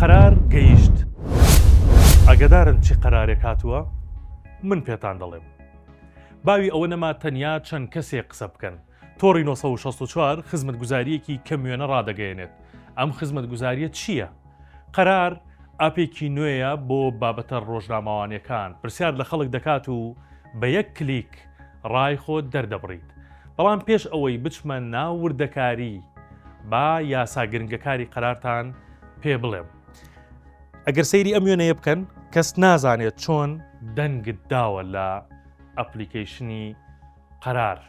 قەرار گەیشت. ئاگادارن چی قەرارێک هاتووە؟ من پێتان دەڵێم. باوی ئەوە نەما تەنیا چەند کەسێک قسە بکەن. تۆڕی 964 خزمەتگوزاریەکی کەمیۆنە ڕادەگەیەنێت. ئەم خزمەتگوزاریە چییە؟ قەرار ئاپێکی نوێیە بۆ بابەتە ڕۆژنامەوانیەکان. پرسیار لە خەڵک دەکات و بە یەک کلیک ڕای خۆت دەردەبڕیت. بەڵام پێش ئەوەی بچمە ناو وردەکاری با یاسا گرنگەکاری قەرارتان پێ بڵێم. ئەگەر سەیری ئەم وێنەیە بکەن کەس نازانێت چۆن دەنگت داوە لە ئەپلیکیشنی قەرار.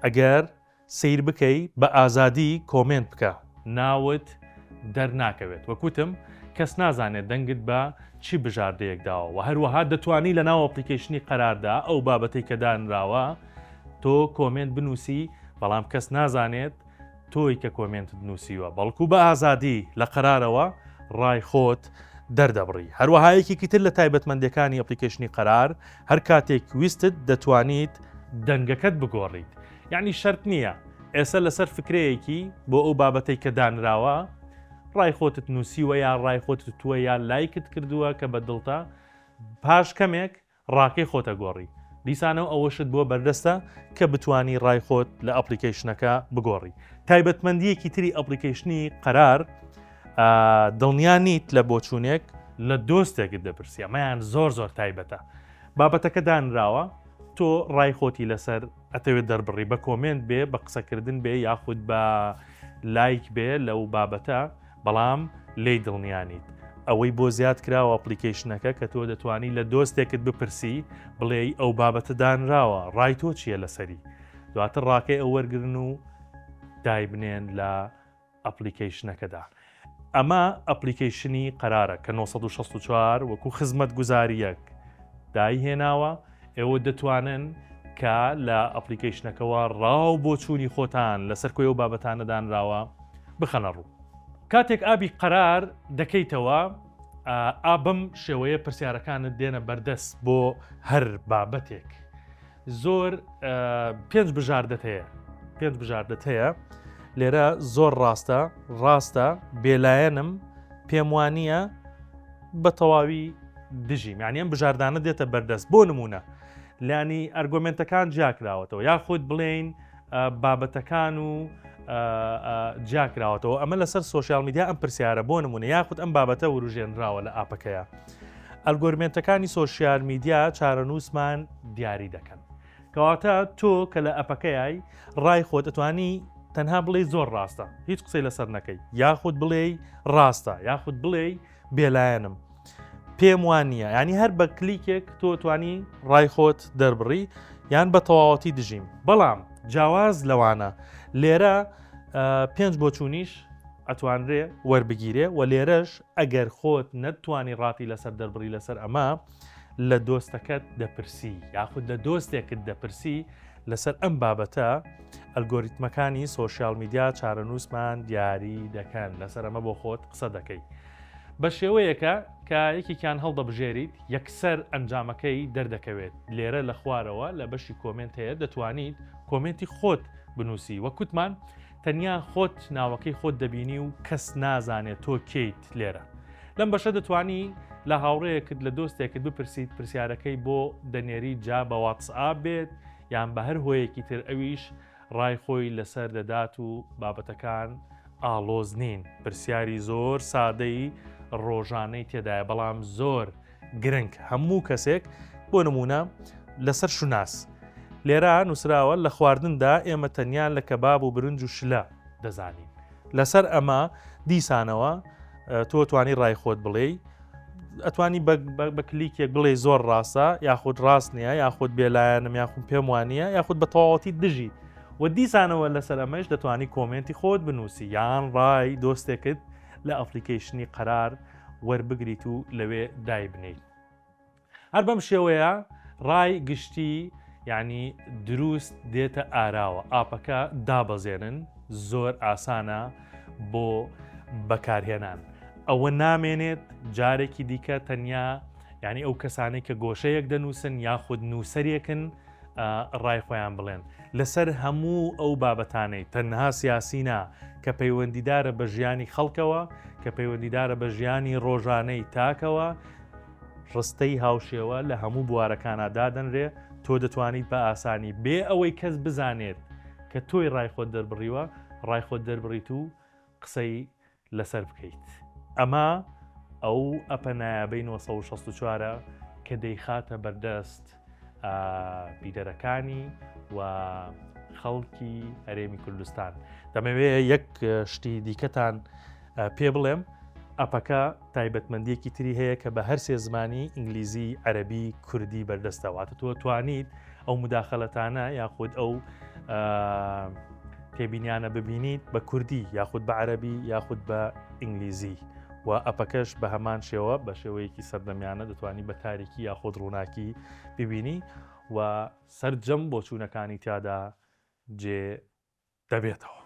ئەگەر سیر بکەی بە ئازادی کۆمنت بکە، ناوت دەرناکەوێت. وەکوتم کەس نازانێت دەنگت بە چی بژاردەیەک داوە و هەروەها دەتوانی لە ناو ئەپلیکیشنی قەراردا ئەو بابەتەی کە دانراوە تۆ کۆمنت بنووسی، بەڵام کەس نازانێت تۆی کە کۆمنتت نووسیوە، بەڵکو بە ئازادی لە قەرارەوە ڕای خۆت دەردەبڕی. هەروەهایەکی تر لە تایبەتمەندەکانی ئەپلیکیشنی قەرار هەر کاتێک ویستت دەتوانیت دەنگەکەت بگۆڕیت. یعنی شەرت نییە ئێستا لەسەر فکرەیەکی بۆ ئەو بابەتەی کە دانراوە ڕای خۆتت نووسیوە یا ڕای خۆتت تووە یا لایکت کردووە کە بە دڵتە، پاش کەمێک ڕاکەی خۆتە گۆڕی. دیسانەوە ئەوەشت بۆ بەردەستە کە بتانی ڕای خۆت لە ئەپلیکیشنەکە بگۆڕی. تایبەتمەندیەکی تری ئەپلیکیشنی قەرار دڵنیا نیت لە بۆچوونێک لە دۆستێکت دەپرسی، ئەمەیان زۆر تایبەتە. بابەتەکە دانراوە تۆ ڕای خۆتی لەسەر ئەتەوێت دەربڕی، بە کۆمنت بێ، بە قسەکردن بێ، یاخود بە لایک بێ لەو بابەتە، بەڵام لی دڵنیانیت. ئەوەی بۆ زیاد کراوە ئەپلیکیشنەکە کە تۆ دەتوانی لە دۆستێکت بپرسی بڵێ ئەو بابەتە دانراوە، ڕای تۆ چییە لەسەری، دواتر ڕاکەی ئەو وەرگرن و دایبنێن لە ئەپلیکیشنەکەدا. ئەمە ئەپلیکیشنی قەرارە کە 964 وەکو خزمەت گوزاریەک دایهێناوە. ئێوە دەتوانن کە لە ئەپلیکیشنەکەەوە ڕاو بۆ چوونی خۆتان لەسەر کۆی و بابەتانە دانراوە بخەنە ڕوو. کاتێک ئابی قەرار دەکەیتەوە، ئابم شێوەیە پرسیارەکانت دێنە بەردەست بۆ هەر بابەتێک. زۆر 5 بژاردەت هەیە. لێرە زۆر ڕاستە بێلایەنم پێم وانییە بە تەواوی دژیم، یعنی ئەم بژاردانە دێتە بەردەست. بۆ نمونە لانی ئەرگۆمنتەکان جیاکراوەتەوە، یاخود بڵێن بابەتەکان و جیاکراوەتەوە. ئەمە لەسەر سوۆشیال میدیا ئەم پرسیارە بۆ نمونە، یاخود ئەم بابەتە وروژێنراوە لە ئاپەکەیە. ئەلگۆرمنتەکانی سوۆشیال میدیا چارەنووسمان دیاری دەکەن، کەواتە تۆ کە لە ئەپەکەیای ڕای خۆت دەتوانی تەنها بڵێ زۆر ڕاستە، هیچ قسەی لەسەر نەکەی، یاخود بڵێ ڕاستە، یاخود بڵێ بێلایەنم پێم وانە. ینی هەر بە کلیکێک تۆ توانی ڕای خۆت دەربڕی یان بە تەواوەتی دژیم. بەڵام جیاواز لەوانە لێرە 5 بۆچوونیش ئەتوانرێ وەربگیرێ و لێرەش ئەگەر خۆت نەتوانی ڕاتی لەسەر دەربڕی لەسەر ئەمە لە دۆستەکەت دەپرسی، یاخود لە دۆستێکت دەپرسی لەسەر ئەم بابەتە. ئەلگۆریتمەکانی سوۆشیال میدیا چارەنووسمان دیاری دەکەن، لەسەر ئەمە بۆ خۆت قسە دەکەی بە شێوەیەکە کە یەکێکیان هەڵدەبژێریت یەکسەر ئەنجامەکەی دەردەکەوێت. لێرە لە خوارەوە لە بەشی کۆمنت هەیە، دەتوانیت کۆمنتی خۆت بنووسی. وەکوتمان تەنیا خۆت ناوەکەی خۆت دەبینی و کەس نازانێت تۆ کەیت. لێرە لەم بەشە دەتوانی لە هاوڕەیەکت لە دۆستێکت بپرسیت پرسیارەکەی بۆ دەنێری جا بە واتسئاپ بێت یان بە هەر هۆیەکی تر، ئەویش ڕای خۆی لەسەر دەدات و بابەتەکان ئاڵۆز نین. پرسیاری زۆر سادەی ڕۆژانەی تێدایە، بەڵام زۆر گرنگ. هەموو کەسێک بۆ نمونە لەسەر شوناس لێرە نووسراوە لە خواردندا ئێمە تەنیان لە کەباب و برنج و شلە دەزانین. لەسەر ئەمە دیسانەوە تۆ توانی ڕای خۆت بڵێ، ئەتوانی بە کلیکێک بڵێ زۆر ڕاستە، یاخود ڕاست نییە، یاخود بێلایەنم، یاخود پێم وانە، یاخود بە تەواوەتی دژی. و دیسانەوە لەسەر ئەمەش دەتوانی کۆمنتی خۆت بنووسی یان ڕای دۆستێکت لە ئەپلیکیشنی قەرار وەربگریت و لەوێ دایبنیت. هەر بەم شێوەیە ڕای گشتی یعنی دروست دێتە ئاراوە، ئاپەکە دابەزێنن زۆر ئاسانە بۆ بەکارهێنان. ئەوە نامێنێت جارێکی دیکە تەنیا یعنی ئەو کەسانەی کە گۆشەیەک دەنووسن یاخود نووسەرێکن ڕای خۆیان بڵێن لەسەر هەموو ئەو بابەتانەی تەنها سیاسینا کە پەیوەندیدارە بە ژیانی خەڵکەوە کە پەیوەندیدارە بە ژیانی ڕۆژانەی تاکەوە ڕستەی هاوشێوە لە هەموو بوارەکانە دادەنرێ تۆ دەتوانیت بە ئاسانی بێ ئەوەی کەس بزانێت کە تۆی ڕای خۆت دەربڕیوە ڕای خۆت دەربڕیت و قسەی لەسەر بکەیت. ئەمە ئەو ئەپەنایابەی 1964 کە دەیخاتە بەردەست بیدەرەکانی و خەڵکی هەرێمی کوردستان. دەمەوێت یەک شتی دیکەتان پێ بڵێم ئەپەکە تایبەتمەندیەکی تری هەیە کە بە هەر سێ زمانی ئینگلیزی عەرەبی کوردی بەردەستەواتە تۆ توانیت ئەو مداخەلەتانە یاخود ئەو تێبینیانە ببینیت بە کوردی یاخود بە عەرەبی یاخود بە ئینگلیزی و ئەپەکەش بە هەمان شێوە بە شێوەیەکی سەردەمیانە دەتوانانی بە تاریکی یاخود ڕووناکی ببینی و سەرجەم بۆ چوونەکانی تیادا جێ دەبێتەوە.